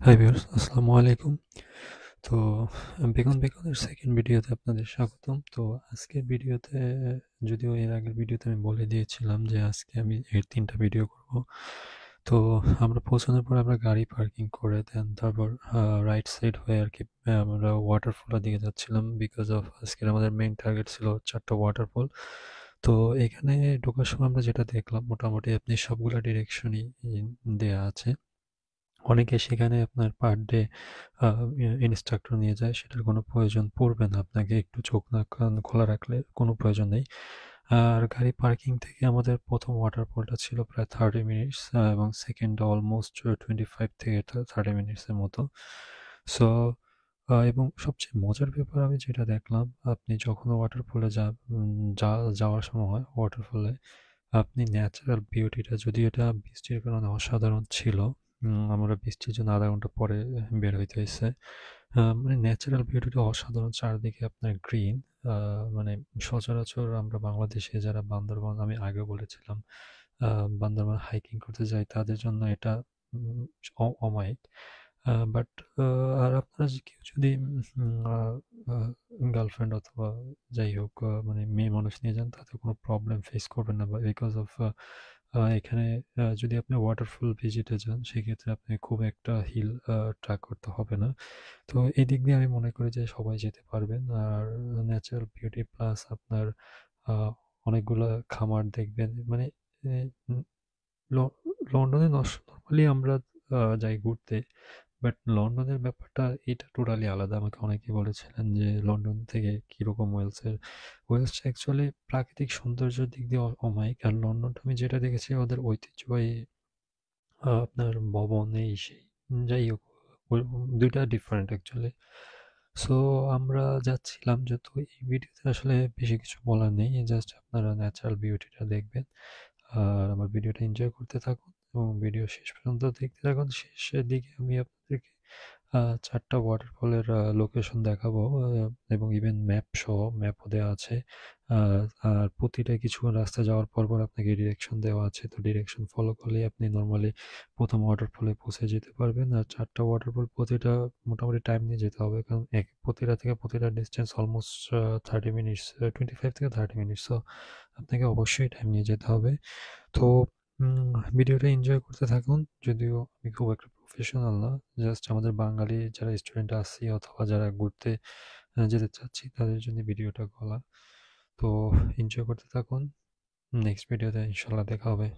Hi viewers, আসসালামু আলাইকুম। তো বেকনের সেকেন্ড ভিডিওতে আপনাদের স্বাগতম। তো আজকের ভিডিওতে, যদিও এর আগের ভিডিওতে আমি বলে দিয়েছিলাম যে আজকে আমি এর ৩ টা ভিডিও করব। তো আমরা পৌঁছানোর পর আমরা গাড়ি পার্কিং করে দেন তারপর রাইট সাইড হয়ে আরকি আমরা ওয়াটারফলের দিকে যাচ্ছিলাম। বিকজ অফ আজকের আমাদের মেইন টার্গেট ছিল ৪ টা ওয়াটারফল। তো এখানে ঢোকার সময় আমরা যেটা দেখলাম, মোটামুটি আপনি সবগুলা ডিরেকশনই দেয়া আছে। অনেকে সেখানে আপনার পার ডে ইন্সট্রাক্টর নিয়ে যায়, সেটার কোনো প্রয়োজন পড়বে না। আপনাকে একটু চোখ নাক কান খোলা রাখলে কোনো প্রয়োজন নেই। আর গাড়ি পার্কিং থেকে আমাদের ১ম ওয়াটারফলটা ছিল প্রায় 30 মিনিটস, এবং সেকেন্ডটা অলমোস্ট 25 থেকে 30 মিনিটসের মতো। সো এবং সবচেয়ে মজার ব্যাপার আমি যেটা দেখলাম, আপনি যখন ওয়াটারফলে যাওয়ার সময় ওয়াটারফলে আপনি ন্যাচারাল বিউটিটা, যদিও এটা বৃষ্টির কারণে অসাধারণ ছিল। আমরা বৃষ্টির জন্য ০.৫ ঘন্টা পরে বের হইতে হইছে। মানে ন্যাচারাল বিউটিটা অসাধারণ। চারদিকে আপনার গ্রিন। আ মানে সচরাচর আমরা বাংলাদেশে যারা বান্দরবান, আমি আগেও বলেছিলাম, আ বান্দরবান হাইকিং করতে যাই তাদের জন্য এটা উম অমায়িক। বাট আর আপনারা কেউ যদি আ আ গার্লফ্রেন্ড অথবা যাই হোক, মানে মেয়ে মানুষ নিয়ে যান, তাতে কোনো প্রবলেম ফেস করবেন না। বিকজ অফ এখানে যদি আপনি ওয়াটারফল ভিজিটে যান, সেক্ষেত্রে আপনি খুব একটা হিল ট্র্যাক করতে হবে না। তো এদিক দিয়ে আমি মনে করি যে সবাই যেতে পারবেন। আর ন্যাচারাল বিউটি প্লাস আপনার আ অনেকগুলা খামার দেখবেন। মানে এ উম ল লন্ডনে নরমালি আমরা যাই ঘুরতে। বাট লন্ডনের ব্যাপারটা এটা টোটালি আলাদা। আমাকে অনেকেই বলেছিলেন যে লন্ডন থেকে কিরকম ওয়েলস অ্যাকচুয়ালি প্রাকৃতিক সৌন্দর্যের দিক দিয়ে অমায়িক। আর লন্ডনটা আমি যেটা দেখেছি, ওদের ঐতিহ্যবাহী আপনার ভবন এই সেই। যাই হোক, ওই ২ টা ডিফারেন্ট অ্যাকচুয়ালি। সো আমরা যাচ্ছিলাম, যেহেতু এই ভিডিওতে আসলে বেশি কিছু বলার নেই। জাস্ট আপনারা ন্যাচারাল বিউটিটা দেখবেন। আর আমার ভিডিওটা এনজয় করতে থাকুন এবং ভিডিও শেষ পর্যন্ত দেখতে থাকুন। শেষের দিকে আমি আপনাদেরকে ৪ টা ওয়াটারফলের লোকেশন দেখাবো, এবং ইভেন ম্যাপও দেওয়া আছে। আ আর প্রতিটা কিছুক্ষণ রাস্তা যাওয়ার পর আপনাকে ডিরেকশন দেওয়া আছে। তো ডিরেকশন ফলো করলেই আপনি নরমালি ১ম ওয়াটারফলে পৌঁছে যেতে পারবেন। আর ৪ টা ওয়াটারফল প্রতিটা মোটামুটি টাইম নিয়ে যেতে হবে। কারণ প্রতিটা থেকে প্রতিটা ডিসট্যান্স অলমোস্ট 30 মিনিটস, 25 থেকে 30 মিনিটস। সো আপনাকে অবশ্যই টাইম নিয়ে যেতে হবে। তো ভিডিওটা এনজয় করতে থাকুন। যদিও আমি খুব একটা প্রফেশনাল না। জাস্ট আমাদের বাঙালি যারা স্টুডেন্ট আছি অথবা যারা ঘুরতে যেতে চাচ্ছি, তাদের জন্য ভিডিওটা করা। তো এনজয় করতে থাকুন। নেক্সট ভিডিওতে ইনশাআল্লাহ দেখা হবে।